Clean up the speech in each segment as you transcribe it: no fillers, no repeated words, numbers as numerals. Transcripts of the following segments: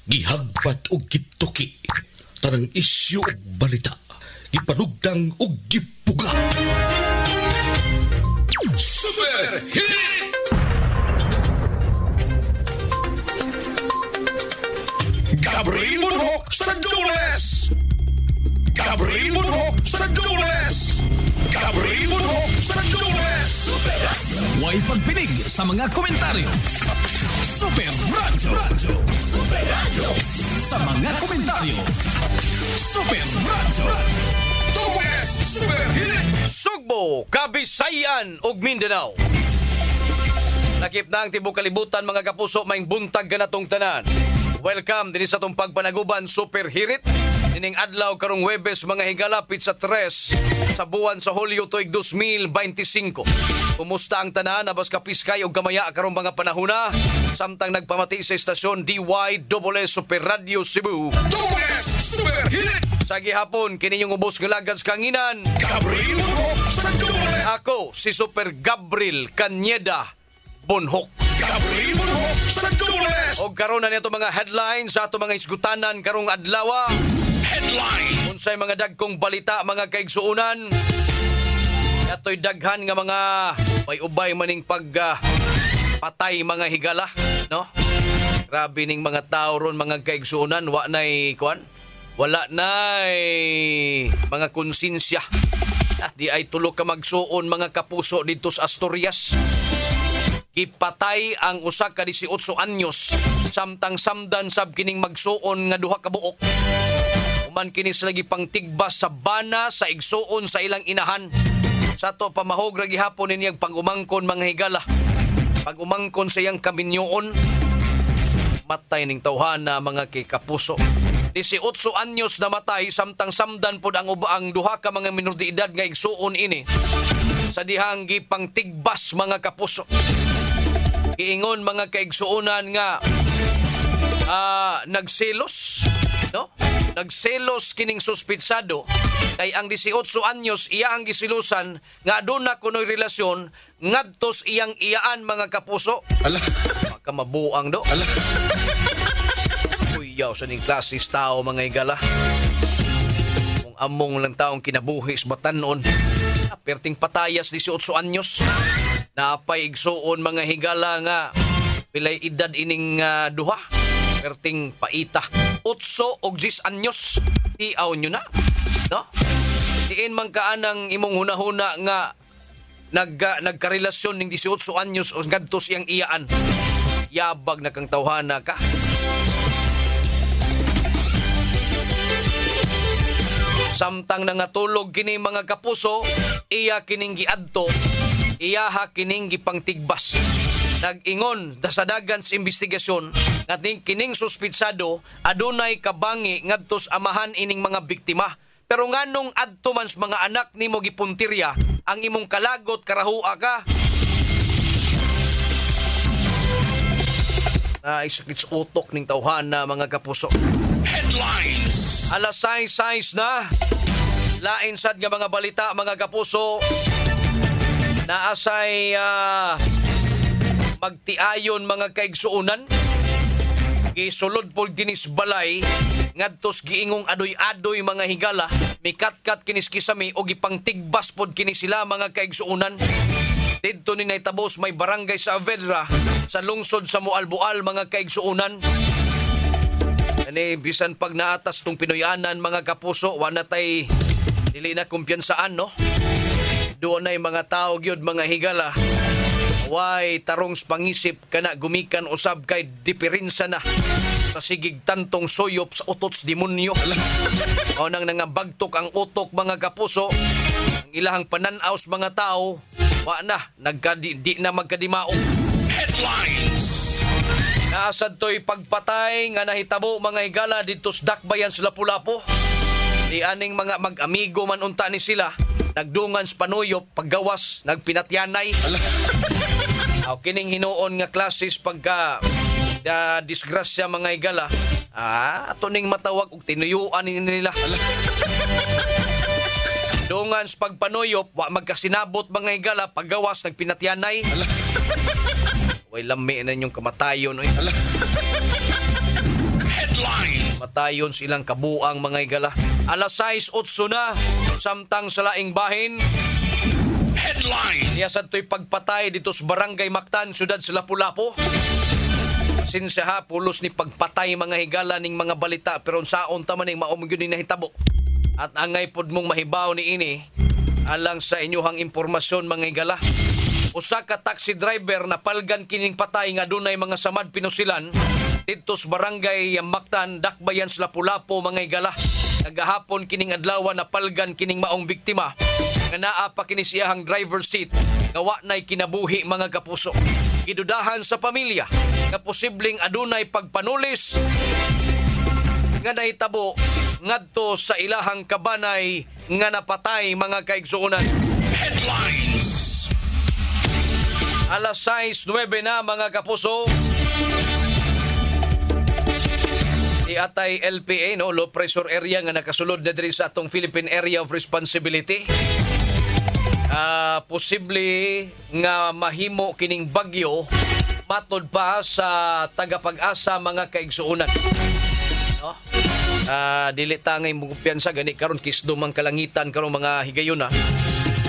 Gihagpat og gituki. Tanang isyu og balita. Gipanugdang og gipuga. Super Hit! Gabriel Munhok sa Dules! Gabriel Munhok sa Dules! Gabriel Munhok sa Dules! Huwag pagpinig sa mga komentaryo. Super Radio! Super Radio! Sa mga komentaryo. Super Radio! Dules! Super Hit! Sugbo, Kabisayan ug Mindanao. Nakip na ang tibok kalibutan mga kapuso, maing buntag ganatong tanan. Welcome din sa itong pagpanaguban Super Hirit. Dining adlaw karong Huwebes mga higalapit sa 3 sa buwan sa Hulyo tuig 2025. Kumusta ang tanan? Abas kapiskay o gamaya karong mga panahuna. Samtang nagpamati sa estasyon DYSS Super Radio Cebu. Super Hit! Sa gihapon, kininyong ubos ngalagas kanginan. Gabriel Munhok sa Dules! Ako, si Super Gabriel Kanyeda Bonhok. Gabriel Munhok sa Dules! O karon na nito mga headlines sa ato mga isgutanan karong adlaw. Headline! Unsay mga dagkong balita mga kaigsuunan. Ato'y daghan nga mga ubay maning patay mga higala, no? Grabe ning mga tao ron mga kaigsuunan, wala nay mga konsensya. Di ay tulo ka magsuon mga kapuso dito sa Asturias. Ipatay ang usa ka 18 anyos samtang samdan sab kining magsuon nga duha ka buok. Uman kini sila gipangtigbas sa bana sa igsuon sa ilang inahan. Sa to pamahog ra gihapon niyang pag-umangkon mga higala. Pag-umangkon sa iyang kaminyoon, matay ning tawhana mga kikapuso. 18 anyos na matay samtang samdan pod ang duha ka mga minor de edad nga igsuon ini. Sa dihang gipangtigbas mga kapuso. Iingon mga kaigsuunan nga nagselos, no? Nagselos kining suspitsado kay ang 18 anyos iyang gisilusan nga aduna kunoy relasyon ngadtos iyang iyaan mga kapuso. Ala. Maka mabuang do. Ala. Kuyaw sa ning klasis tao mga higala. Kung among lang taong kinabuhis batanon. Perting patayas 18 anyos. Napay igsuon mga higala nga pilay edad ining duha. Perting paita. 8 og 10 anyos. Tiaw nyo na. No? Diin man kaanang imong hunahuna nga nagkarelasyon ning 18 anyos o ngadtos iyang iyaan. Yabag na kang tawhana ka. Samtang nangatulog kini mga kapuso, iya kining giadto, iya ha kining gipangtigbas. Nag-ingon sa dagan sa investigasyon nga kining suspitsado adunay kabangi ngadtos amahan ining mga biktima. Pero nganong adto man sa mga anak nimo gipuntirya ang imong kalagot karahua ka? Ay sakit sa utok ning tawhana mga kapuso. Headlines! Alas 6 na. Lain sad nga mga balita mga kapuso. Naasay magtiayon mga kaigsuunan. Gisulod po ginis balay ngadtos giingong adoy-adoy mga higala. Mikatkat kinis kisami o gipangtigbas pod kini sila mga kaigsuunan. Dito ni naitabos may barangay sa Avedra sa lungsod sa Mualbual mga kaigsuunan. Ani bisan pag naatas tong Pinoyanan mga kapuso, wala tay dili na kumpiyansaan no. Doon ay mga tao gyud mga higala. Way tarong pangisip kana gumikan usab kay diferensya na sa sigig tantong soyop sa utots demonyo. O nang nangabagtok ang utok mga kapuso, ang ilahang pananaos mga tao, wa na di na magkadimao. Headlines! Naasad to'y pagpatay nga nahitabo mga higala dito sa Dakbayan sa Lapu-Lapu. Di aning mga mag-amigo man unta ni sila, nagdungan sa panuyop, paggawas, nagpinatyanay. Kining hinuon nga klasis pagka disgrasya mga higala. Ato ning matawag og tinuyuan nila. Dungan sa pagpanuyop, wa magkasinabot mga higala, paggawas, nagpinatyanay. Way lami na inyong kamatayon. Headline. Matayon silang kabuang mga higala. Alas 6:08 na, samtang sa laing bahin. Headline. Niya sa to'y pagpatay dito sa Barangay Mactan, siyudad sa Lapu-Lapu. Sinsya pulos ni pagpatay mga higala ning mga balita, pero saon taman ning maong yun ni nahitabo. At angay pod mong mahibaw ni ini, alang sa inyuhang impormasyon mga higala. Usa ka taxi driver na palgan kining patay nga dunay mga samad pinusilan dito sa Barangay Mactan, Dakbayan sa Lapu-Lapu mga higala. Kagahapon kining adlaw na palgan kining maong biktima nga naa pa kini siyahang driver seat nga wa nay kinabuhi mga kapuso. Gidudahan sa pamilya nga posibleng adunay pagpanulis nga nahitabo ngadto sa ilahang kabanay nga napatay mga kaigsuonan. Headlines. Alas 6:09 na mga kapuso. Atay LPA, no, low pressure area nga nakasulod na diri sa atong Philippine Area of Responsibility. Posible nga mahimo kining bagyo matod pa sa tagapag-asa mga kaigsuonan. No? Dili ta ngay kumpiyansa gani karon kisdom ang kalangitan karon mga higayon na.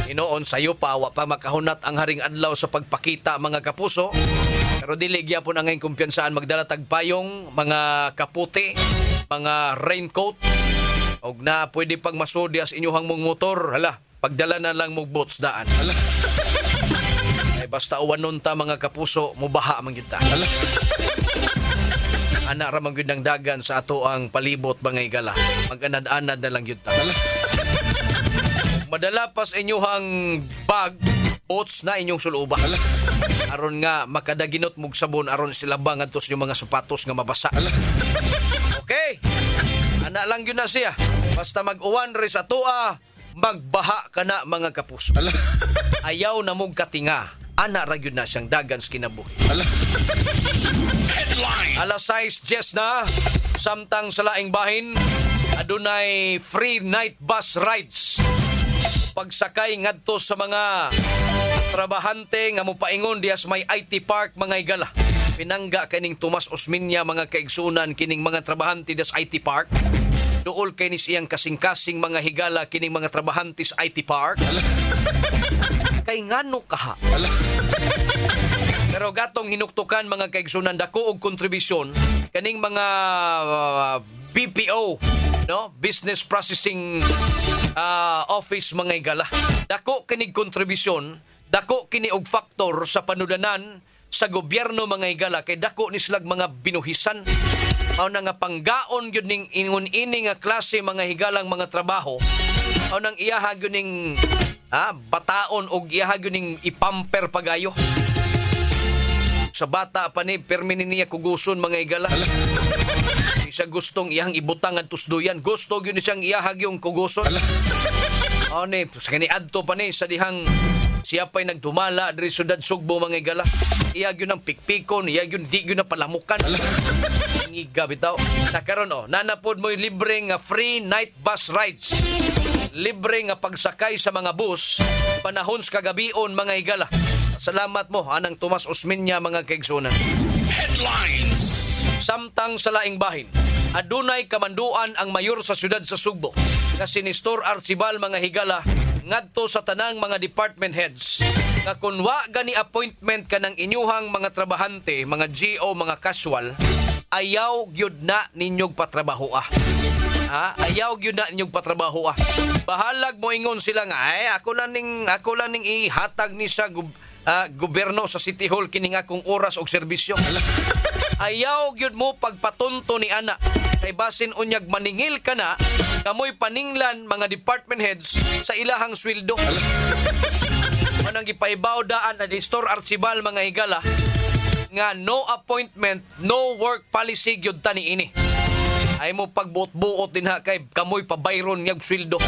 Inoon sayo pa wa pa makahunat ang haring adlaw sa pagpakita mga kapuso. Pero dili gyapon ang ngay kumpiyansaan magdala tagpayong, mga kaputi, mga raincoat og na pwede pag masudi as inyuhang mong motor. Hala, pagdala na lang mong boats daan. Hala. Ay basta uwanon ta mga kapuso, mubaha man gyud ta. Hala. Ana ra man gyud ang dagan sa ato ang palibot mga higala. Mag-anad-anad na lang gyud ta. Hala. Madala pas inyuhang bag, boats na inyong suluba. Hala. Aron nga makadaginot mog sabon aron sila ba ngadto sa mga sapatos nga mabasa. Hala. Okay. Ana lang yun na siya. Basta mag-uwan rin sa tua, magbaha ka na mga kapuso. Hala. Ayaw na mong katinga. Ana ra yun na siyang dagan sa kinabuhi. Hala. Headline. Alas 6:10 na, samtang sa laing bahin, adunay free night bus rides. Pagsakay ngadto sa mga trabahante nga mopaingon diya sa may IT Park mga higala. Pinangga kaning Tomas Osmeña mga kaigsunan kining mga trabahante diya sa IT Park. Duol kay ni siyang kasing-kasing mga higala kining mga trabahante sa IT Park. Kay ngano kaha. Pero gatong hinuktukan mga kaigsunan dako og kontribusyon kaning mga BPO, no, business processing office mga higala. Dako kinig kontribusyon, dako kini og faktor sa panudanan sa gobyerno mga higala kay dako ni silag mga binuhisan. Mao na nga panggaon gyud ning ingon ini nga klase mga higalang mga trabaho. Mao nang iyaha gyud ning bataon og iyaha gyud ning ipamper pagayo. Sa bata pa ni permini niya kuguson mga higala. Isa gustong iyang ibutang ang tusduyan. Gusto gyud ni siyang iyahag yung kuguson. Ni sa kani adto pa ni sa dihang siya pa'y nagdumala diri sudad Sugbo mga higala. Iya gyud ang pikpikon, iya gyud di gyud na palamukan. Ngiga bitaw. Nakaron nanapod mo libre nga free night bus rides. Libre nga pagsakay sa mga bus panahon sa kagabion mga higala. Salamat mo anang Tomas Osmeña mga kaigsunan. Headlines. Samtang sa laing bahin, adunay kamanduan ang mayor sa siyudad sa Sugbo nga si Nestor Arcibal mga higala ngadto sa tanang mga department heads nga kun wa gani appointment kanang inyuhang mga trabahante, mga GO, mga casual, ayaw gyud na ninyog patrabahoa. Ayaw gyud na ninyog patrabahoa. Bahalag mo ingon sila nga ako lang ning ihatag ni sa gobyerno sa City Hall kining akong oras og serbisyo. Ayaw gyud mo pagpatunto ni ana. Kay basin unyag maningil ka na, kamoy paninglan mga department heads sa ilahang sweldo. Manang gipaibaw daan na Nestor Arcibal mga higala nga no appointment, no work policy gyud tani ini. Ay mo pagbuot-buot din kay kamoy pabayron ngag sweldo.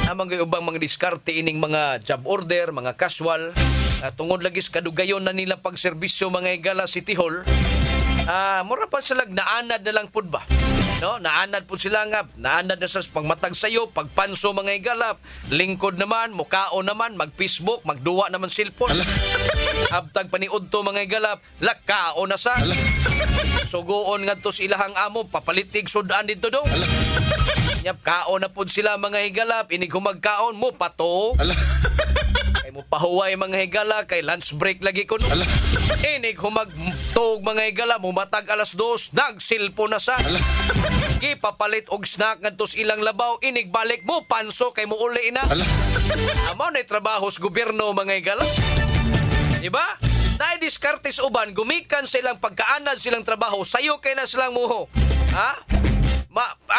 Amang ubang mga diskarte ining mga job order, mga casual. Tungod lagi sa kadugayon na nila pagserbisyo mga higala City Hall. Mura pa sila naanad na lang pud ba? No, naanad po sila nga, naanad na sa pagmatag sayo, pagpanso mga higala, lingkod naman, mukao naman, mag-Facebook, magduwa naman cellphone. Abtag paniud to mga higala, lakao na sa. Sugoon nga to silahang amo, papalitig sudan dito do. Nyap kaon na pud sila mga higala, inig humagkaon mo pato. Kay mo pahuway mga higala, kay lunch break lagi ko no. Inig humagtog mga higala, mumatag alas 2, nagsilpo na sa. Gipapalit og snack ngadto sa ilang labaw, inig balik mo panso kay mo uli na. Amo na trabaho sa gobyerno mga higala. Diba? Naidiskartes uban, gumikan sa ilang pagkaanad silang trabaho, sayo kay na silang muho. Ha?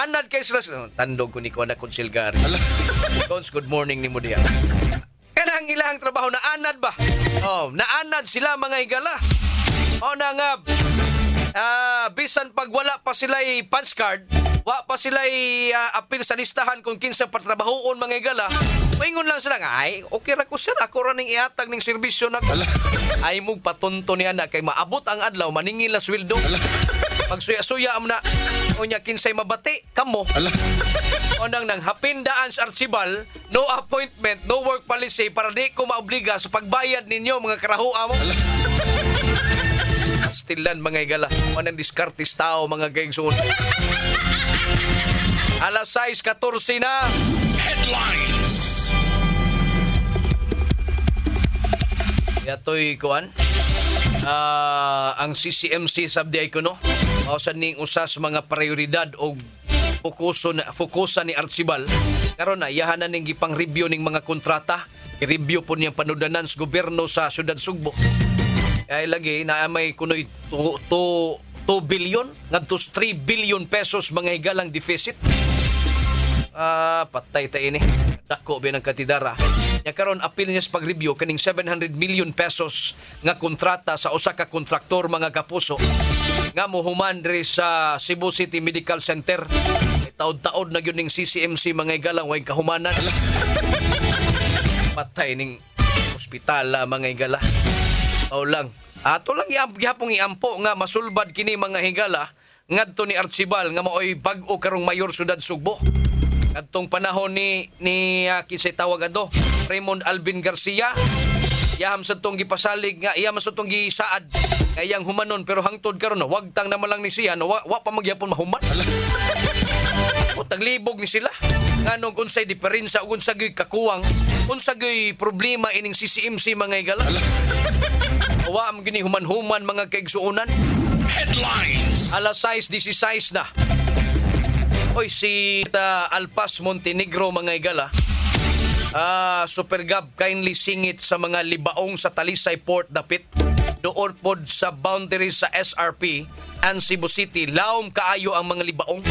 Anad kay sila. Tandog ko ni ko na konsilgar. Cons, good morning ni mo diya. Kanang ilang trabaho na anad ba? Oh, naanad sila mga higala. O na nga, bisan pag wala pa sila punch card, wa pa sila apil sa listahan kung kinsa patrabahoon mga higala, maingon lang sila nga, ay, okay ra ko sir, ako ra ning ihatag ning serbisyo na ko. Ay mong patunto ni anak, kay maabot ang adlaw, maningil na sweldo. Magsuya-suya am na, o niya kinsay mabati, kamo. O nang hapindaan sa archibal, no appointment, no work policy, para di ko maobliga sa pagbayad ninyo mga karahoa mo. Stilan mga higala, manang diskartis tao mga gaigsoon. Alas 6:14 na. Headlines. Yatoy kuan. Ang CCMC sabdiay ko no. O sa ning usas mga prioridad o fokusan ni Archibal. Karon na yahanan ning gipang review ning mga kontrata. I-review po niyang panudanan sa gobyerno sa Syudad Sugbo. Ay lagi na may kunoy 2 billion ngadto 3 billion pesos mga higalang deficit. Patay ta ini. Dako ba ng katidara. Nya karon apil niya sa pag-review kaning 700 million pesos nga kontrata sa usa ka kontraktor mga kapuso nga mohuman diri sa Cebu City Medical Center. Taod-taod na gyud ning CCMC mga higalang way kahumanan. Patay ning ospital mga higala. O lang. Ato lang gihapong iampo nga masulbad kini mga higala ngadto ni Archibal nga maoy bag-o karong mayor Syudad Sugbo. Kadtong panahon ni kinsay tawag ato, Raymond Alvin Garcia. Yaham sa tong gipasalig nga iyam sa tong gisaad kayang humanon pero hangtod karon wagtang naman lang ni siya no wa pa magyapon mahuman. O taglibog ni sila. Nganong unsay diferensya ug unsa gyud kakuwang, unsa gyud problema ining CCMC mga higala. Wa am gini human-human mga kaigsuonan. Headlines. Alas 6:16 na. Oy si Alpas Montenegro mga higala. Super Gab kindly singit sa mga libaong sa Talisay Port dapit. Doon pod sa boundary sa SRP and Cebu City. Laom kaayo ang mga libaong.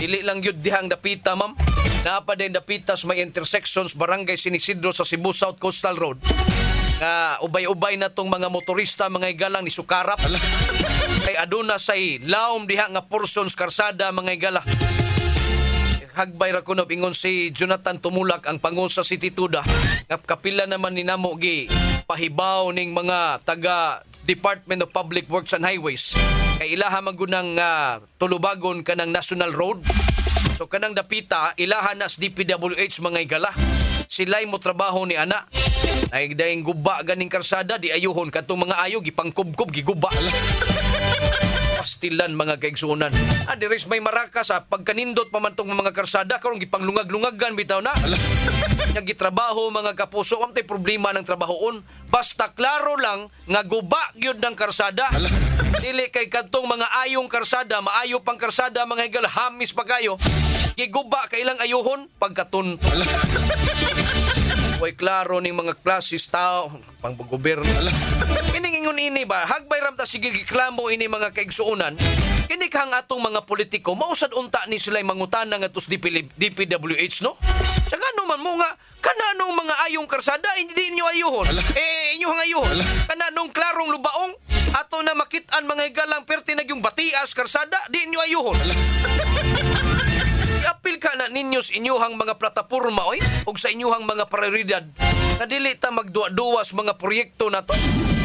Dili lang yun dihang dapita ma'am. Napa din dapita sa may intersections Barangay San Isidro sa Cebu South Coastal Road. Ubay-ubay na tong mga motorista mga higalang ni sukarap. Kay aduna say laom diha nga portions karsada mga higala. Hagbay ra kuno ingon si Jonathan Tumulak ang pangulo sa City Tuda. Kapila naman ni namo gi pahibaw ning mga taga Department of Public Works and Highways. Kay ilaha magunang tulubagon kanang National Road. So kanang dapita ilaha nas DPWH mga higala. Sila'y mo trabaho ni ana. Ay dahing guba ganing karsada di ayuhon katong mga ayo gipangkubkob giguba. Pastilan mga kaigsuonan. Diris may maraka sa pagkanindot pa man tong mga karsada karon gipanglungag-lungagan bitaw na. Nagitrabaho mga kapuso amtay problema ng trabahoon. Basta klaro lang nga guba gyud ng karsada. Dili kay kadtong mga ayong karsada, maayo pang karsada mga higal hamis pa kayo. Giguba kailang ayuhon pagkatun. Way klaro ning mga klasis tao pang gobyerno. Kiningon ini ba hagbay ramta sige giklamo ini mga kaigsuonan. Kini kang atong mga politiko mausad unta ni sila mangutana ngadto DPWH no. Sa ngano man mo nga kananong mga ayong karsada hindi inyo ayuhon. Inyo hang ayuhon. Kananong klarong lubaong ato na makit-an mga higalang perti nagyong batias karsada di inyo ayuhon. Apil ka na ninyos inyuhang mga plataporma oy ug sa inyuhang mga prioridad na dili ta magduwa-duwas mga proyekto na to.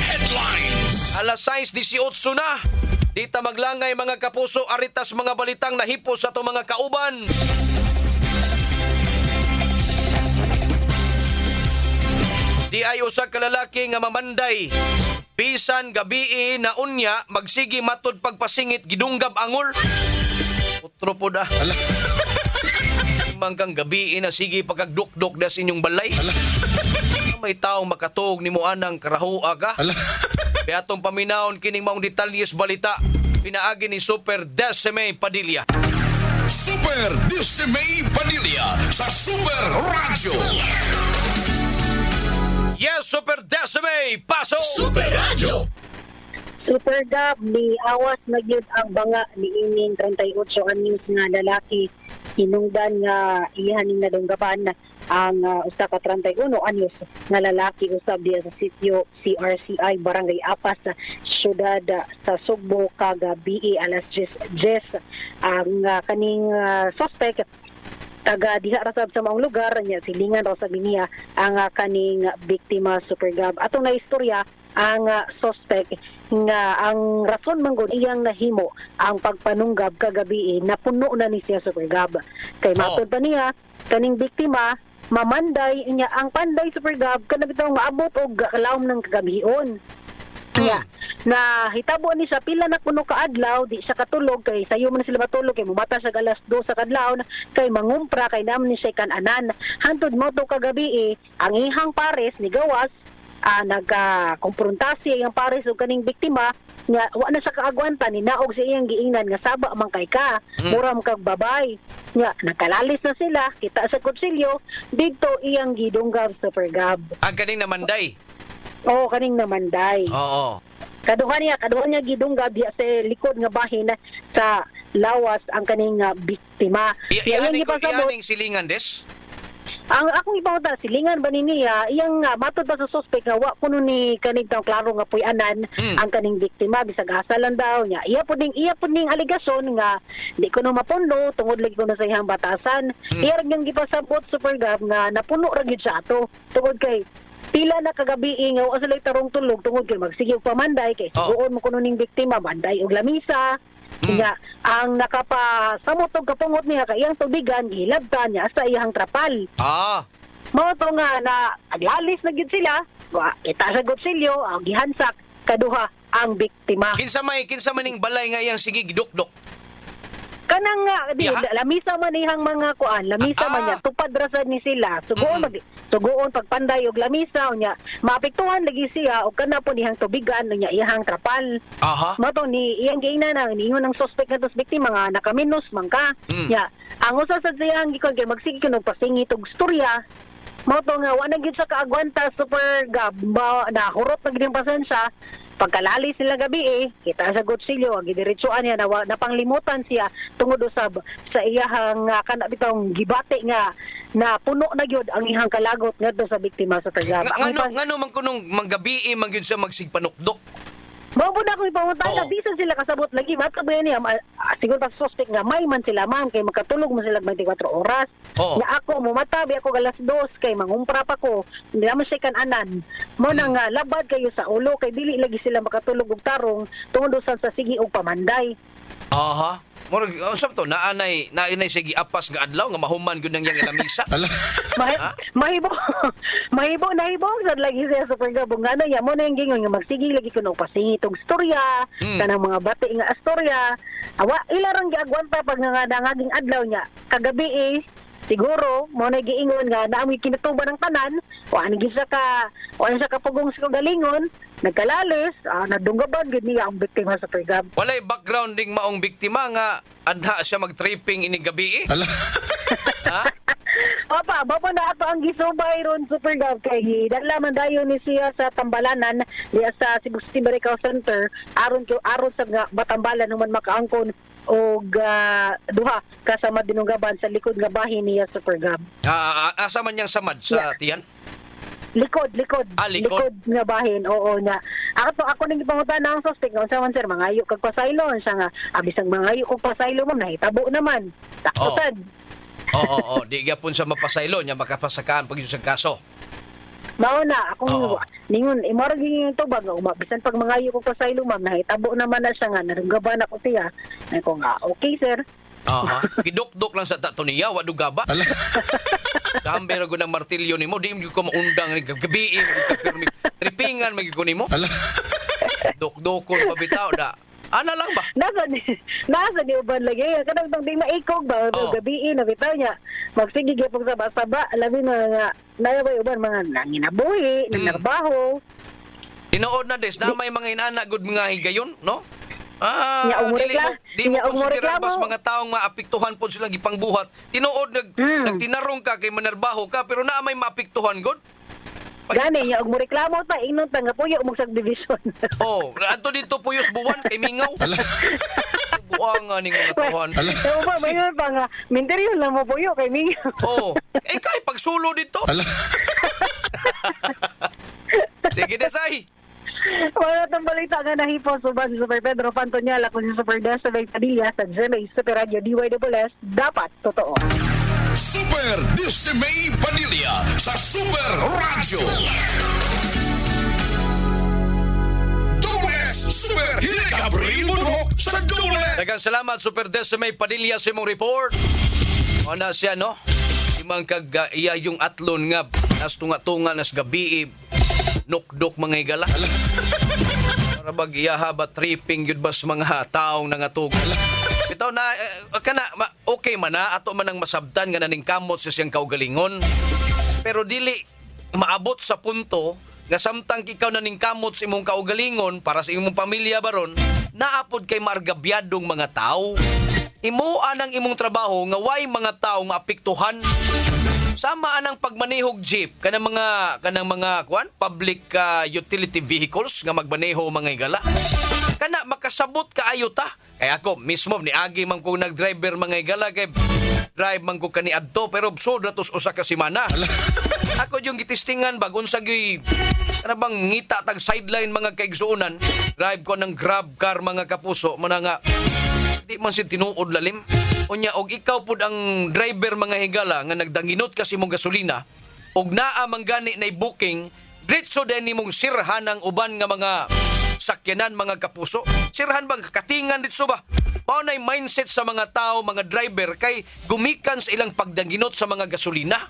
Headlines. Alas 6:18 na. Di ta maglangay mga kapuso, aritas mga balitang nahipos sa to mga kauban. Di ay usa ka lalaki nga mamanday. Bisan gabi na unya, magsigi matod pagpasingit, gidunggab angol. Utro po da. Mangkang gabi na sige pagkagduk-duk na sa inyong balay. May taong makatog ni mo anang karahua ka. Kaya itong paminaon kining maong detalyes balita, pinaagi ni Super Decime Padilla. Super Decime Padilla sa Super Radio. Yes, Super Decime, paso! Super Radio. Super Gab, ni awas na gyud ang banga ni ining 38 anyos nga lalaki. Hinungdan nga ihaning nadunggapan ang usa ka 31 anyos nga lalaki usab diya sa sitio CRCI Barangay Apas sa syudad sa Sugbo kagabi alas 10 ang kaning suspect taga diha ra sab sa maong lugar nya silingan ra sa niya ang kaning biktima. Super Gab, atong naistorya ang suspect nga ang rason manggod iyang nahimo ang pagpanunggab kagabi napuno na ni siya. Super Gab, kay matud pa niya kaning biktima mamanday niya ang panday. Super Gab, kana bitaw maabot og kalawom ng kagabihon. Yeah. Na hitabo ni sa pila na kuno ka adlaw di sa katulog kay sayo man sila matulog kay mumata sa alas 2 sa kadlaw kay mangumpra kay naman ni sa kan-anan hantod mo to kagabi ang ihang pares ni gawas nagka-komprontasya ang pares ug kaning biktima nga wa na sa kaagwanta ni naog sa iyang giingnan nga saba man kay ka muram kag babay nga nakalalis na sila kita sa kutsilyo dito iyang gidunggaw. Super Gab, Ang kaning namanday. oo kaning namanday. Oo. Kaduha niya gidunggab diya sa likod nga bahin sa lawas ang kaning biktima. Ihaning silingan des? Ang akong ipangutana silingan ba niya iyang matod pa sa suspect nga wa kuno ni kaning taong klaro nga puy-anan ang kaning biktima bisag asa lang daw niya. Iya pud ning aligasyon nga di kuno mapundo tungod lagi kuno sa iyang batasan. Iya ra gyang gipasabot. Super Gab, nga napuno ra gyud sa ato tungod kay pila na kagabi nga wa sila tarong tulog tungod kay magsige og pamanday kay sugoon mo kuno ning biktima manday og lamisa. Nga ang nakapasamot og kapungot niya kay iyang tubigan gilabtan niya sa iyang trapal. Mao to nga na aglalis na gyud sila kita sa gutsilyo ang gihansak kaduha ang biktima. Kinsa maning balay nga iyang sige gidukdok? Kanang nga lamisa man ihang mga kuan lamisa man niya tupad ra sad ni sila sugoon pagpanday og lamisa unya maapektuhan lagi siya og kana po nihang tubigan unya iyang trapal. Mato ni iyang giingnan niingon ng suspect nga biktima nga nakaminos man ka nya ang usa sa siyang gikon kay magsige kuno pasingit og storya. Mato nga wa na gyud sa kaagwanta. Super Gab, na hurot na gyud ang pasensya. Pagkalali sila gabi kita sa gutsilyo gidiretsuan niya na panglimutan siya tungod usab sa iyahang kana bitong gibati nga na puno na gyud ang ihang kalagot ngadto sa biktima. Sa Gab, ngano man kunong manggabi man gyud sa magsigpanukdok? Mao na akong ipangutana bisan sila kasabot lagi matkabayan niya siguro pa suspect nga may man sila man kay makatulog mo sila 24 oras. Nga ako mumatabi ako alas 2 kay mangumpra pa ko hindi naman siya kan-anan mo nang labad kayo sa ulo kay dili lagi sila makatulog og tarong tungod sa sige og pamanday. Murag sabto naanay sige apas nga adlaw nga mahuman gyud nang yang lamisa. Mahibo sad lagi siya. Super Gab, ngano ya mo na yung gingon nga magsige lagi kuno pasingit og storya kanang mga bati nga astorya awa ilarang giagwanta pag nga nangaging adlaw niya kagabi siguro mo na giingon nga naamoy kinatuban ng tanan wa ni gisa ka pugong sa galingon nagkalalis nadunggaban gid niya ang biktima. Sa Gab, walay background ding maong biktima nga adha siya mag-tripping ini gabi Bapa na ato ang gisubay ron. Super Gab, kay dalaman dayon ni siya sa Tambalanan diya sa Cebu City Medical Center aron sa Batambalan naman makaangkon og duha kasama dinunggaban sa likod nga bahin niya. Super Gab, asa man yang samad sa tiyan? Likod nga bahin. Oo nga. Ako nang ipangutana ang suspect nga unsa man sir mangayo kag pasaylo siya nga abisang mangayo kog pasaylo mo nahitabo naman takutan. Di gyapon sa mapasaylo nya makapasakaan pag sa kaso. Mao na akong ningon imorag yung tubag nga bisan pag mangayo ko pa sa ilo ma'am nahitabo naman na siya nga narunggaban ako siya. Ay ko nga okay sir. Kidok-dok lang sa tato niya, waduga ba? Kambe na ko ng martilyo ni mo, di mo ko maundang, gabiin, tripingan, magiging ko ni mo. Dok-dokon pa bitaw da. Ana lang ba? Nasa di uban lagi. Kadang tong di maikog ba gabiin na bitaw niya. Magsige gyapon sa saba, labi na nga nayabay uban mga nanginabuhi, nanarbaho. Tinuod na des na may mga inana good mga higayon, no? Di mo konsiderar bas mga taong maapektuhan po silang gipangbuhat. Tinuod nagtinarong ka kay manarbaho ka pero naa may maapektuhan god. Gani niya og mo reklamo ta ingnon ta nga puyo mo subdivision. Adto dito puyos buwan kay mingaw. Buang nga ning mga tuhan. So ba mayon pa nga minteryo lang mo puyo kay mingaw. Kay pagsulo dito. Sige desay. Wala itong balita nga nahipos suban si Super Pedro Pantonyala kung si Super Desabay Padilla sa GMA Super Radio DYSS dapat totoo. Super Dismay Padilla sa Super Radio. Super Hilikabril mo sa Dole. Daghang salamat Super Decimay Padilla sa imong report. Ano siya no? Imang kag iya yung atlon nga nas tunga-tunga nas gabi nukdok mga igala. Para bag iya haba tripping yun bas mga taong nangatog. Bitaw na kana okay man na ato man ang masabtan nga naning kamot sa siyang kaugalingon. Pero dili maabot sa punto nga samtang ikaw naning kamot sa imong kaugalingon para sa imong pamilya baron, naapod kay margabyadong mga tao. Imo anang imong trabaho nga way mga tao nga apektuhan. Sama anang pagmanehog jeep kanang mga public utility vehicles nga magmaneho mga igala. Kana makasabot kaayo ta. Kay ako mismo ni agi man ko nagdriver mga igala kay drive man ko kani adto pero sudra tos usa ka semana. Ako yung gitistingan bagon sa gi bang ngita tag sideline mga kaigsuonan. Drive ko ng grab car mga kapuso mo na nga di man si tinuod lalim. Unya og ikaw pud ang driver mga higala nga nagdanginot kasi mong gasolina og naa man gani nay booking diretso din nimong sirhan ang uban nga mga sakyanan mga kapuso. Sirhan bang katingan ditso ba? Mao nay mindset sa mga tao mga driver kay gumikan sa ilang pagdanginot sa mga gasolina.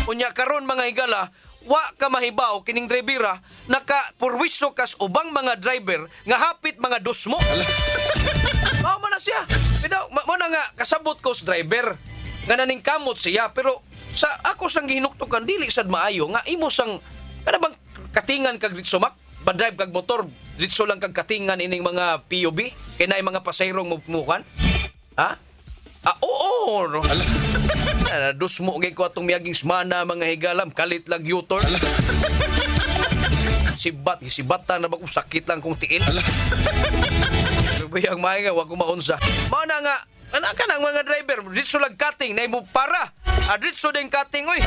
Unya karon mga higala wa ka mahibaw kining drivera naka-purwiso kas ubang mga driver nga hapit mga dusmo. Mao man na siya. Pero mo na nga kasabot ko sa driver nga naning kamot siya pero sa ako sang gihinuktokan dili sad maayo nga imo sang kada bang katingan kag ditso mak ba-drive kag motor ditso lang kag katingan ining mga PUB kay naay mga pasayrong mukan. Ha? Oo. Dusmo gay ko atong miaging semana mga higalam kalit lang U-turn. Sibatan na ba kung sakit lang kung tiil. Bayang may nga, wag ko maunsa. Mao na nga, anak ka ng mga driver, ditso lang cutting, na mo para. Ditso din cutting, oy.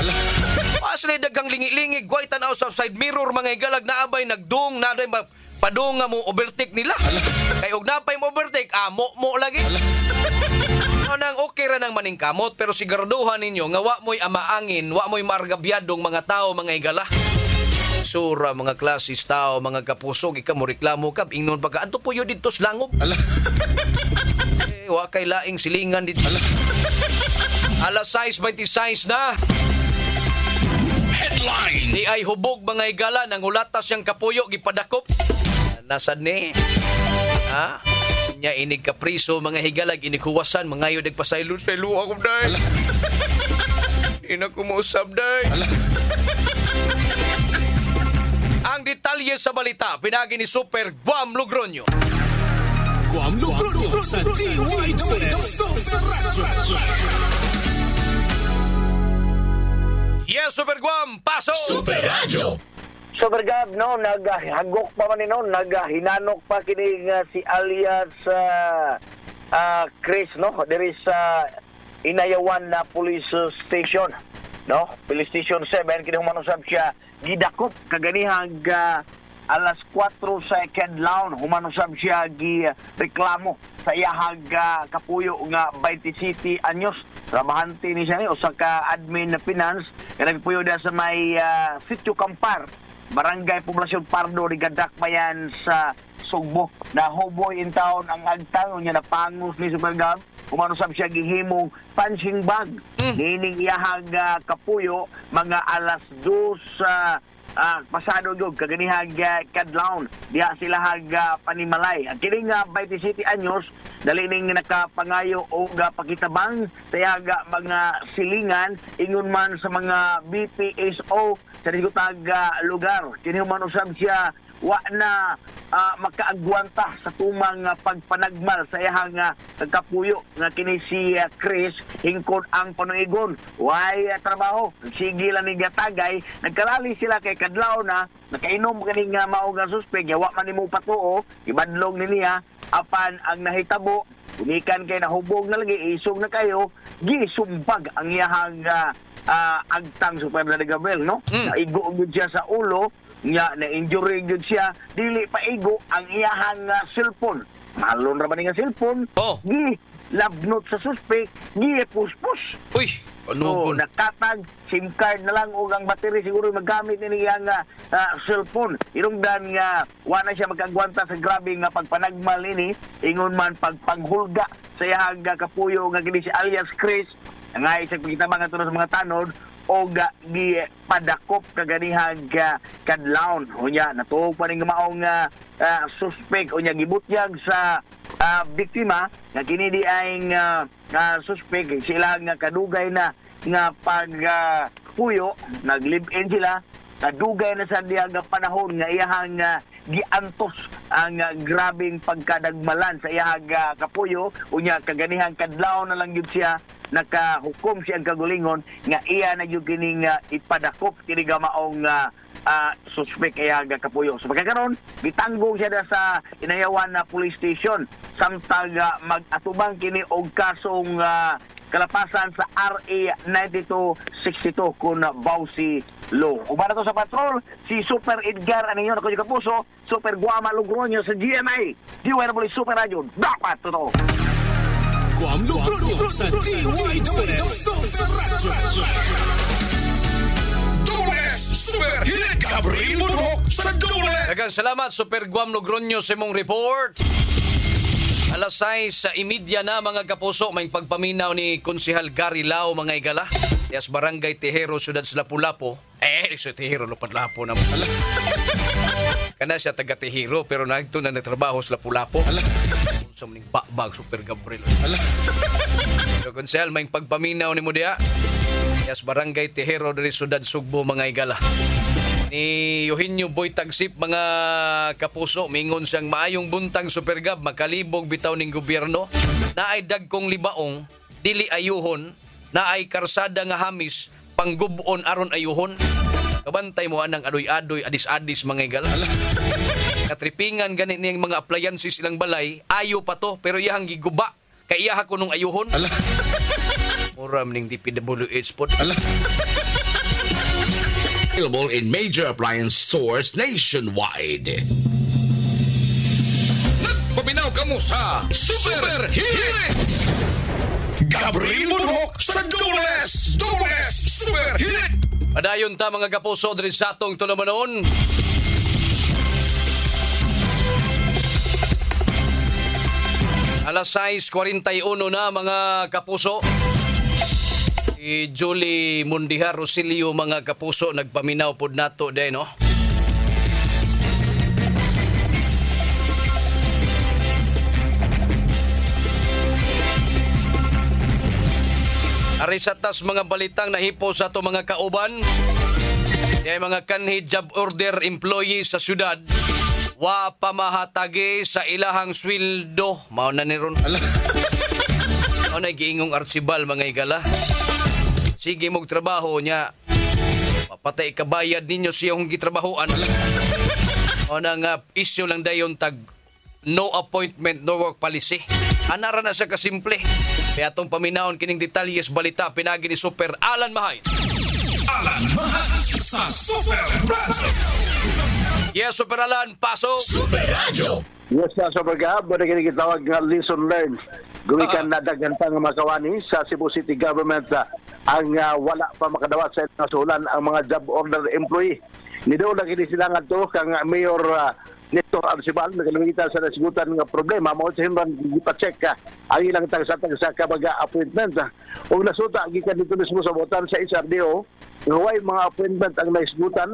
Paslay daghang lingi-lingi, guay tanaw sa side mirror, mga igalag na abay, nagdung, na rin padung nga mo overtake nila. Kaya og napay mo overtake, mo lagi. Mao nang okay ra nang maning kamot, pero siguraduhan ninyo, nga wa mo'y amaangin, wa mo'y margabyadong mga tao, mga igala. Sura mga klasis tao, mga kapusog, ika mo reklamo ka, ingnon pa ka, anto po yun dito slangob. Wa kay laing silingan dito. Alas 6:26 na. Headline. Di ay hubog mga igala, nang ulatas siyang kapuyo, gipadakop. Nasad ni? Ha? Nya inig kapriso, mga higalag, inikuwasan, mga yun, nagpasaylo-saylo ako, dahil. Ina ko mo usab, dahil. Ang detalye sa balita, pinagi ni Super Guam Logronyo. Guam Logronyo sa DYSS Super Radio. Yes, Super Guam, paso! Super Radio. Super Gab, no, naghagok pa man ni no, naghinanok pa kini si alias Chris, no, there is Inayawan na police station, no, police station 7, kini humanusab siya gidakop kaganihang alas 4 second lawn humanusab siya gi reklamo sa iyahag kapuyo nga 27 anyos trabahante ni siya ni usa ka admin na finance nagpuyo na sa may Sitio Kampar, Barangay Poblasyon Pardo, Dakbayan sa Sugbo. Nahuboy in town ang agtang niya na pangos ni Super Gab. Umanusab siya gihimong punching bag. Nining iyahag kapuyo mga alas 2 pasado yun, kaganihag kadlaon. Diya sila hag panimalay. Ang kining 27 anyos, dali ning nakapangayo o pakitabang sa mga silingan, ingon man sa mga BPSO sa digutag lugar. Kini man usab siya wa na makaagwanta sa tumang pagpanagmal sa iyang kapuyo nga kini si Chris hingkod ang panuigon. Way trabaho, sige lang ni gatagay, nagkalali sila kay kadlaw na nakainom kaning mao nga suspek, wa man nimo patuo, ibadlong ni niya apan ang nahitabo unikan kay nahubog na lagi isog na kayo, gisumbag ang iyang agtang Super Gabriel, no? Naigo gud siya sa ulo, nga na-injury gud siya, dili pa igo ang iyahang cellphone. Malon ra ba ni nga cellphone? Gi labnot sa suspect, gi puspos. Uy, anugon. Nakatag SIM card na lang o ang battery siguro magamit ni iyang cellphone. Irungdan nga wala siya magkagwanta sa grabe nga pagpanagmal ini, ingon man pagpanghulga sa iyang kapuyo nga kini si alias Chris, nga isa kita mga tuno sa mga tanod o gi padakop kaganihang kadlawon. Unya natuog pa ning maong suspect unya gibutyag sa biktima nga kini di ay suspect sila nga kadugay na nga pagpuyo nag-live-in sila, kadugay na sa diya panahon nga iyahang giantos ang grabing pagkadagmalan sa iyahang kapuyo. Unya kaganihang kadlawon na lang yun siya nakahukom siyang kagulingon nga iya na yung kining ipadakop kini maong suspect iya kapuyo. So pagkakaroon, gitanggong siya na sa Inayawan na police station samtang mag-atubang kini og kasong kalapasan sa RA 9262 kun Bausi Law. Uban na to sa patrol, si Super Edgar aninyo na ko kapuso, Super Guama Logroño sa GMA, DWR Super Radio, dapat totoo. Guam Logroño sa DWR Super Radio. Super Hit Gabriel Munho sa Dole. Daghang salamat Super Guam Logroño sa imong report. Alas 6:30 na mga kapuso, may pagpaminaw ni Konsehal Gary Lao mga igala. Yes, Barangay Tejero, Siyudad sa Lapu-Lapu. Sa Tejero, Lapu-Lapu naman. Kana siya taga Tejero, pero nagto na nagtrabaho sa Lapu-Lapu. Sa maning bakbag, Super Gabriel. Pero Konsehal, may pagpaminaw ni mo diya. Yes, Barangay Tejero, dari Siyudad Sugbo mga igala. Ni Eugenio Boy Tagsip mga kapuso, mingon siyang maayong buntang Super Gab, makalibog bitaw ning gobyerno, na ay dagkong libaong, dili ayuhon, na ay karsada nga hamis, panggubon aron ayuhon. Kabantay mo anang adoy-adoy, adis-adis mga igal. Katripingan ganit niyang mga appliances silang balay, ayo pa to, pero iyahang giguba, kay iyaha ko nung ayuhon. Mura maning DPWH po. Available in major appliance stores nationwide. Nagpaminaw ka mo sa Super Hit Gabriel Munho sa Dole Super Hit. Padayon ta mga kapuso diri sa atong tulamanon. Alas 6:41 na mga kapuso. Si Julie Mundiha Rosilio mga kapuso nagpaminaw pod nato day no. Ari sa tas mga balitang nahipo sa ato mga kauban. Kaya mga kanhi job order employee sa syudad wa pamahatagi sa ilahang sweldo. Mao na ni ron. Mao na giingong archibal mga igala. Sige mong trabaho niya, papatay kabayad ninyo siyang gitrabahoan. O nang issue lang dayon tag no appointment, no work policy. Anara na siya kasimple. Kaya itong paminaon kining detalyes balita pinagi ni Super Alan Mahay. Alan Mahay sa Super Radio. Yes, Super Alan, pasok! Super Radio. Yes, Super Gab, wala kinigitawag nga lesson learned. Gumikan na daghang nga makawani sa Cebu City Government ang wala pa makadawat sa nasulan ang mga job order employee. Nido lagi ni sila ngadto kang Mayor Nestor Arcibal nagalumitan sa nasigutan nga problema mao sa himran gipa-check ang ilang tagsa kabaga appointment. Og nasuta gikan dito mismo sa botan sa SRDO nga way mga appointment ang naisgutan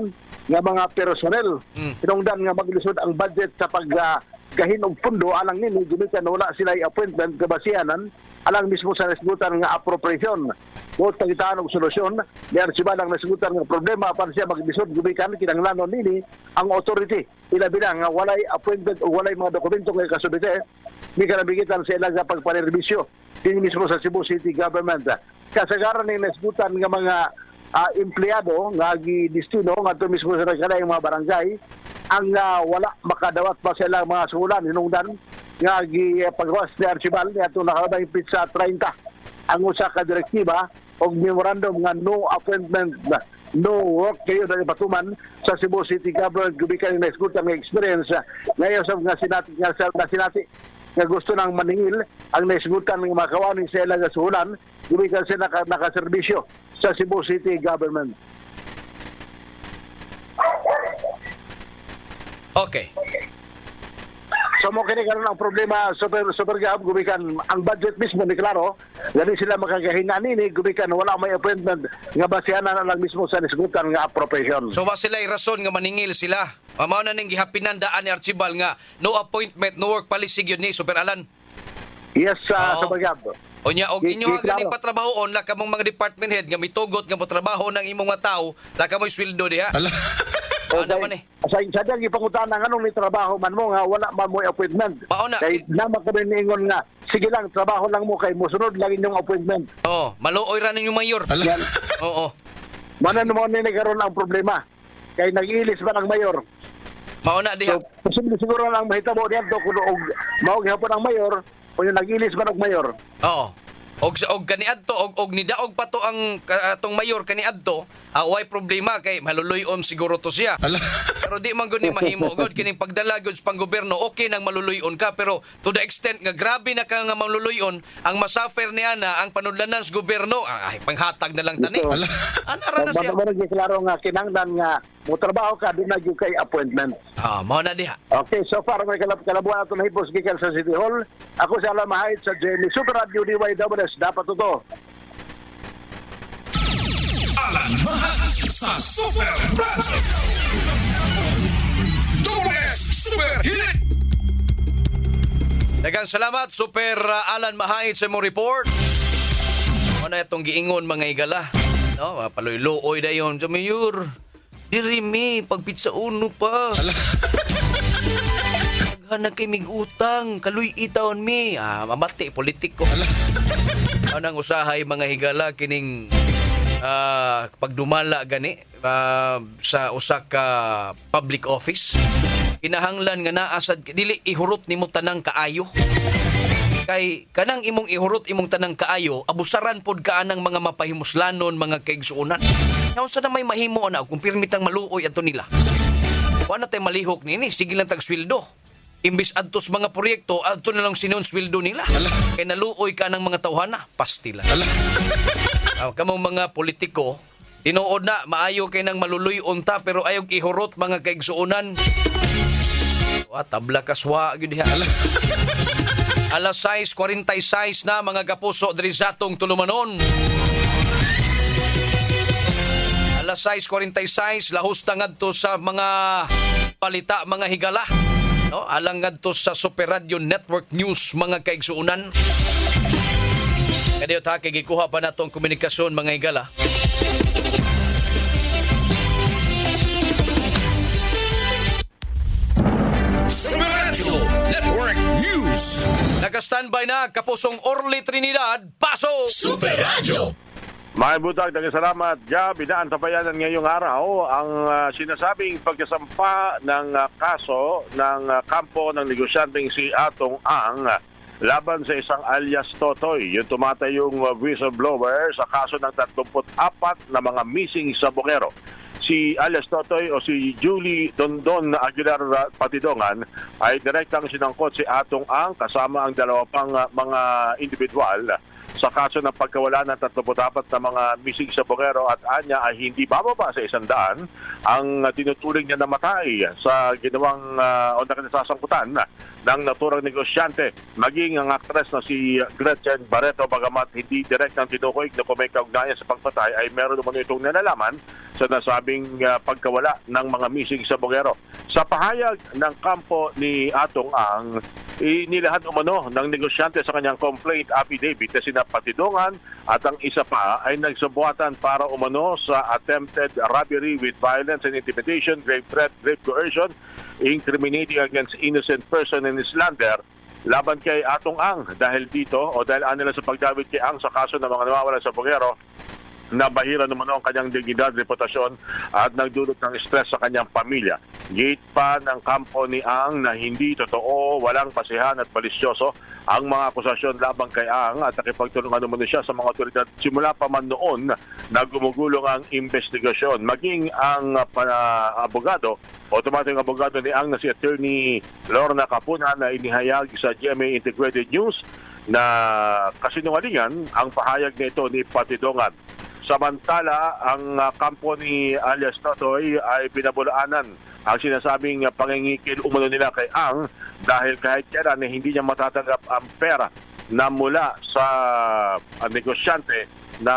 nga mga personnel. Pinungdan nga maglisod ang budget sa paggahin og pundo alang nini gumikan wala sila appointment kabasihanan alang mismo sa nasigutan nga appropriation. O tagitaan og solusyon, ni Arcibal ang nasigutan nga problema para siya maglisod gumikan kinahanglan nini ang authority. Ilabi na nga walay appointment o walay mga dokumento nga kasubite ni kanabigitan sa ilang pagpanerbisyo din mismo sa Cebu City Government. Kasagaran ni nasigutan nga mga empleyado nga gidestino nga ito mismo sa kanang mga barangay ang wala makadawat pa sa ilang mga sulan hinungdan nga gipagawas ni Arcibal ni ato nakabay pizza 30 ang usa ka direktiba og memorandum nga no appointment no work kayo na batuman sa Cebu City Government gubikan na isgutan ng experience ngayon sa nga sinati nga gusto nang maningil ang naisgutan ng mga kawani sa ilang sulan gubikan sila nakaserbisyo sa Cebu City Government. Okay. So mo kini karon ang problema super gab gubikan ang budget mismo ni klaro gani sila makagahinga nini gubikan wala may appointment nga basihanan lang mismo sa nisgutan nga appropriation. So wa sila rason nga maningil sila. Mao na ning gihapinan daan ni Arcibal nga no appointment no work policy gyud ni Super Alan. Yes, super gab. Onya og inyo gani patrabahoon la kamong mga department head nga mitugot nga mo trabaho ng imong mga tawo la kamoy sweldo diha. Ano man eh? Sa sadya gipangutan ng anong ni trabaho man mo nga wala man mo appointment. Kay naman kami niingon nga sige lang trabaho lang mo kay mosunod lang inyong appointment. Oh, maluoy ra ninyo mayor. Oo. Manan mo ni karon ang problema. Kay nag-ilis man ang mayor. Mao na diha. So, posible siguro lang mahitabo diyan kuno og mao gihapon ang mayor o yung nag-ilis man og mayor. Oo. Og kaniadto og nidaog pa to ang atong mayor kaniadto way problema kay maluluyon siguro to siya. Pero di man gud ni mahimo gud kining pagdala gud sa panggobyerno okay nang maluluyon ka pero to the extent nga grabe na ka nga maluluyon ang masuffer niya na ang panudlanan sa gobyerno panghatag na lang tani. Anara na siya. Ano klaro nga kinahanglan nga mo trabaho ka di na gyud kay appointment. Mao na diha. Okay, so far may kalabuan ato na hipos gikan sa City Hall. Ako si Alan Mahait sa Jenny Super Radio DYWS dapat to. Alan Mahait sa Super Radio. DWS Super Hit. Daghang salamat Super Alan Mahait sa mong report. Ano itong giingon mga igala? No, paluy-luoy dayon sa mayor. Diri mi pagpitsa uno pa. Hana kay mig utang, kaluy itawon mi. Mamati politiko. Anang usahay mga higala kining pagdumala gani sa usa ka public office. Kinahanglan nga naa sad dili ihurot nimo tanang kaayo. Kay kanang imong ihurot imong tanang kaayo, abusaran pod ka anang mga mapahimuslanon, mga kaigsuonan. Ngayon sa na may mahimo na kung pirmitang maluoy ato nila. Wala tay malihok nini, sige lang tag sweldo. Imbis adtos mga proyekto, adto na lang sinon sweldo nila. Kay naluoy ka ng mga tawhana, pastila. Kamong mga politiko, tinuod na maayo kay nang maluluyon ta pero ayog ihurot mga kaigsuonan. Tabla kaswa gyud diha. Alas 6:46 na mga kapuso diri sa atong tulumanon. Alas 6:46 lahos ta ngadto sa mga palita mga higala. No, alang ngadto sa Super Radio Network News mga kaigsuonan. Kadiyot ha kay gikuha pa natong komunikasyon mga higala. Super Radio Network News. Naka-standby na kapusong Orly Trinidad, Paso! Super Radio. May butag, salamat. Binaan sa bayanan ngayong araw ang sinasabing pagkasampa ng kaso ng kampo ng negosyanteng si Atong Ang laban sa isang alias Totoy. Yung tumatayong whistleblower sa kaso ng 34 na mga missing sa Bungero. si alias Totoy o si Julie Dondon Aguilar Patidongan ay direktang sinangkot si Atong Ang kasama ang dalawa pang mga individual sa kaso ng pagkawala ng 34 na mga missing sa Bungero at anya ay hindi bababa sa 100 ang tinuturing niya na matay sa ginawang o nakinasasangkutan ng naturang negosyante. Maging ang aktres na si Gretchen Barreto, bagamat hindi direktang tinukoy na kung may kaugnayan sa pagpatay, ay meron naman itong nalalaman sa nasabing pagkawala ng mga missing sa Bungero. Sa pahayag ng kampo ni Atong Ang, inilahad umano ng negosyante sa kanyang complaint affidavit na sina Patidongan at ang isa pa ay nagsubuatan para umano sa attempted robbery with violence and intimidation, grave threat, grave coercion, incriminating against innocent person and slander laban kay Atong Ang. Dahil dito o dahil anila sa pagdawit kay Ang sa kaso ng mga nawawala sa Bungero, nabahira naman ang kanyang dignidad, reputasyon at nagdulot ng stress sa kanyang pamilya. Gate pa ng kampo ni Ang na hindi totoo, walang pasihan at malisyoso ang mga akusasyon labang kay Ang at nakipagtulungan naman siya sa mga otoridad simula pa man noon na gumugulong ang investigasyon. Maging ang abogado, automatic abogado ni Ang na si Attorney Lorna Capuna na inihayag sa GMA Integrated News na kasinungalingan ang pahayag nito ni Patidongan. Samantala, ang kampo ni alias Totoy ay pinabulaanan ang sinasabing pangingikil umano nila kay Ang dahil kahit kailan hindi niya matatanggap ang pera na mula sa negosyante na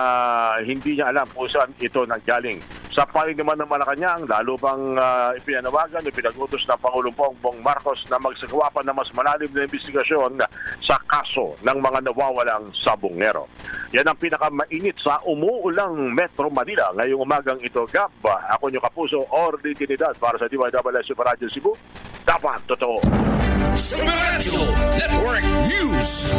hindi niya alam kung saan ito nanggaling. Sa panig naman ng Malacanang, lalo bang ipinanawagan o pinagutos ng Pangulong Bongbong Marcos na magsagawa pa ng mas malalim na investigasyon sa kaso ng mga nawawalang sa Bungero. Yan ang pinakamainit sa umuulang Metro Manila ngayong umagang ito. Gab, ako nyo kapuso, Orly Trinidad para sa DYWS Super Radio Cebu. Dapat totoo. Super Radio Network News.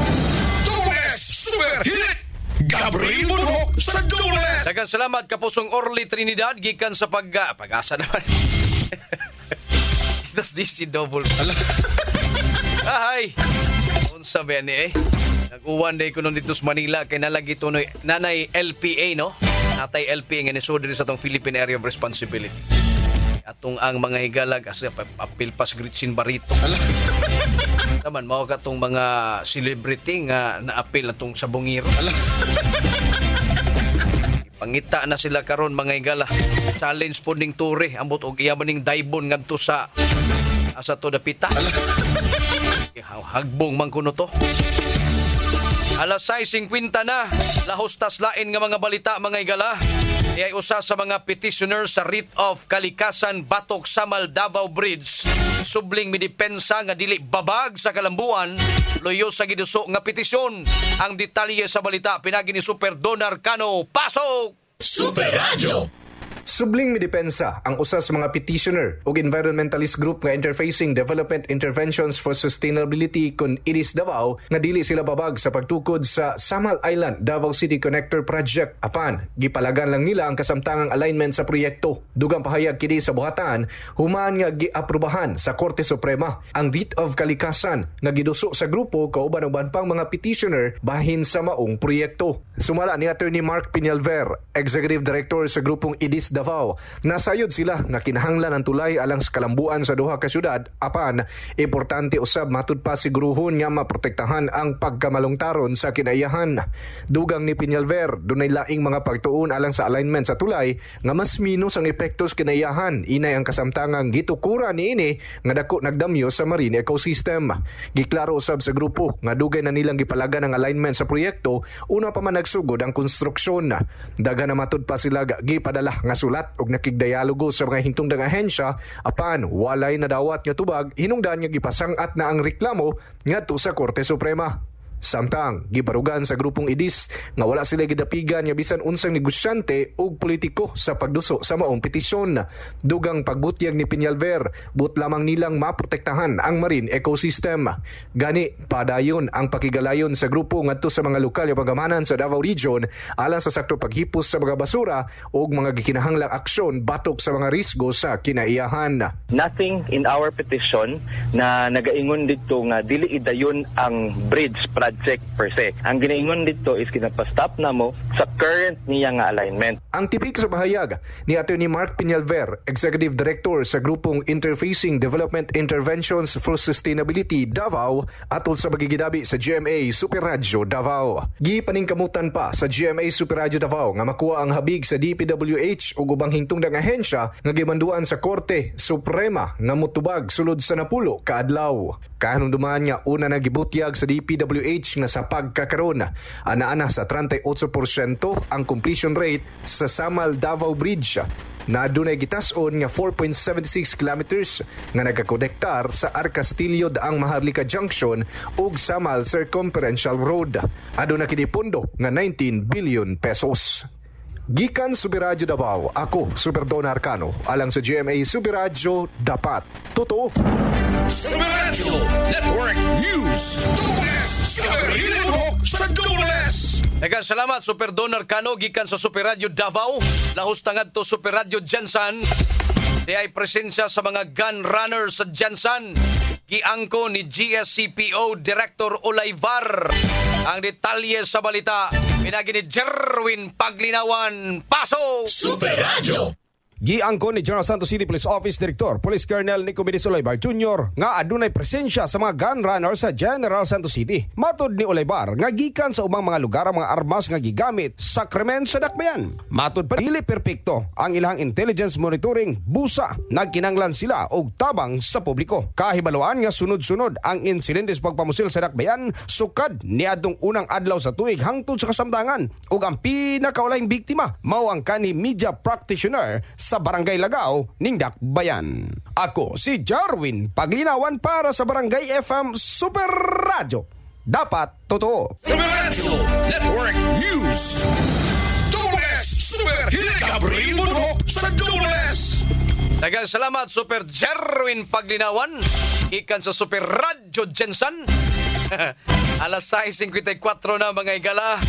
Super Hit. Gabriel Bunok sa Dules. Daghang salamat kapusong Orly Trinidad gikan sa pag-asa naman. Das DC double. Ay. Unsa ba ni nag-uwan day ko nun dito sa Manila kay nalagi to nanay LPA no. Natay LPA nga nisudri sa tong Philippine Area of Responsibility. Atong ang mga higalag as apil pas Gretchen Barreto. Taman mao katong mga celebrity nga naapil atong sa Bungero. Pangita na sila karon mga higala. Challenge po ning ture ambot og iya maning daibon ngadto sa to dapita. Hagbong man kuno to. Alas 6:50 na, lahos taslain nga mga balita mga higala. Ay usa sa mga petitioners sa writ of kalikasan Batok Samal Davao Bridge subling midepensa nga dili babag sa kalambuan loyo sa giduso nga petisyon. Ang detalye sa balita pinagi ni Super Donar Cano. Pasok! Super Radio. Subling midepensa ang usa sa mga petitioner ug environmentalist group nga Interfacing Development Interventions for Sustainability kun IDIS Davao nga dili sila babag sa pagtukod sa Samal Island Davao City Connector Project. Apan gipalagan lang nila ang kasamtangang alignment sa proyekto. Dugang pahayag kini sa buhatan human nga giaprubahan sa Korte Suprema ang writ of kalikasan nga giduso sa grupo kauban uban pang mga petitioner bahin sa maong proyekto. Sumala ni Attorney Mark Peñalver, Executive Director sa grupong IDIS Davao. Nasayod sila nga kinahanglan ang tulay alang sa kalambuan sa duha ka syudad. Apan, importante usab matud pa siguruhon nga maprotektahan ang pagkamalungtaron sa kinaiyahan. Dugang ni Peñalver, dunay laing mga pagtuon alang sa alignment sa tulay nga mas minus ang epektos kinaiyahan. Inay ang kasamtangang gitukura niini nga dako nagdamyo sa marine ecosystem. Giklaro usab sa grupo nga dugay na nilang gipalagan ang alignment sa proyekto una pa man nagsugod ang konstruksyon. Daga na matud pa sila gipadala nga sulat og nakigdialogo sa mga hingtungdang ahensya apan walay nadawat nga tubag hinungdan nga gipasang-at na ang reklamo ngadto sa Korte Suprema. Samtang gibarugan sa grupong IDIS nga wala sila gidapigan nga bisan unsang negosyante ug politiko sa pagduso sa maong petisyon. Dugang pagbutyag ni Peñalver, but lamang nilang maprotektahan ang marine ecosystem. Gani padayon ang pakigalayon sa grupo ngadto sa mga lokal nga pagamanan sa Davao Region alang sa sakto paghipos sa mga basura ug mga gikinahanglang aksyon batok sa mga risgo sa kinaiyahan. Nothing in our petition na nagaingon dito nga dili idayon ang bridge project per se. Ang ginaingon dito is kinapastop na mo sa current niya nga alignment. Ang tibik sa bahayag ni Atty. Mark Peñalver, Executive Director sa grupong Interfacing Development Interventions for Sustainability Davao atol sa pagigidabi sa GMA Super Radio Davao. Gipaningkamutan pa sa GMA Super Radio Davao nga makuha ang habig sa DPWH ug ubang hingtungdang ahensya nga gimanduan sa Korte Suprema nga motubag sulod sa Napulo kaadlaw. Kahanunduman nga una na gibutyag sa DPWH nga sa pagkakaron ana-ana sa 38% ang completion rate sa Samal Davao Bridge na adunay gitason nga 4.76 kilometers nga nagakonektar sa Arcastillo daang Maharlika Junction ug Samal Circumferential Road. Aduna kini pondo nga 19 billion pesos. Gikan Super Radio Davao, ako Super Don Arcano, alang sa GMA Super Radio, dapat totoo. Super Radio Network News. Sa Dubles. Daghang salamat Super Don Arcano gikan sa Super Radio Davao. Lahos tangad to Super Radio Jansan. Di ay presensya sa mga gun runners sa Jansan. Giangko ni GSCPO Director Olayvar. Ang detalye sa balita pinagi ni Jerwin Paglinawan. Paso! Super Radio. Giangko ni General Santos City Police Office Director Police Colonel Nicomedes Olaybar Jr. nga adunay presensya sa mga gun runners sa General Santos City. Matod ni Olaybar nga gikan sa ubang mga lugar ang mga armas nga gigamit sa krimen sa dakbayan. Matod pa dili perpekto ang ilang intelligence monitoring busa nagkinanglan sila og tabang sa publiko. Kahibaluan nga sunod-sunod ang insidente sa pagpamusil sa dakbayan sukad niadtong unang adlaw sa tuig hangtod sa kasamtangan ug ang pinakaulaing biktima mao ang kanhi media practitioner sa Barangay Lagao ning Dakbayan. Ako si Jarwin Paglinawan para sa Barangay FM Super Radio. Dapat totoo. Super Radio Network News. Dubles. Super Hinikabril mo sa Dubles. Daghang salamat Super Jarwin Paglinawan gikan sa Super Radio Jensen. Alas 6:54 na mga igala.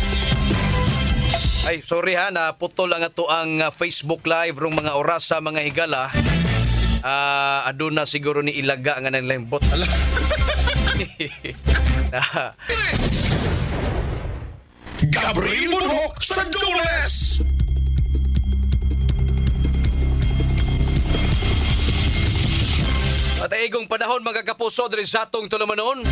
Ay, sorry ha, naputol lang ito ang Facebook Live rong mga oras sa mga higala. Aduna siguro ni ilaga nga ng lembot. Gabriel Monok sa Dubles. At igong panahon mga kapuso diri sa atong tulumanon.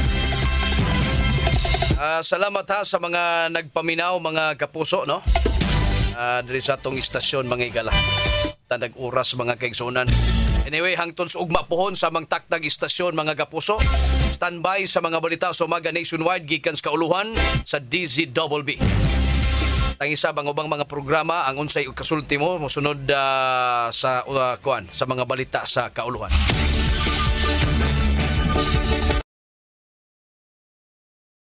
Salamat ha sa mga nagpaminaw mga kapuso, no? Diri sa atong istasyon mga igala. Tandag oras mga kaigsunan. Anyway, hangtod sa ugma pohon sa mga taktag istasyon mga kapuso. Standby sa mga balita sa umaga nationwide gikan sa kauluhan sa DZWB. Tangisa bang ubang mga programa ang unsay kasulti mo mosunod sa mga balita sa kauluhan.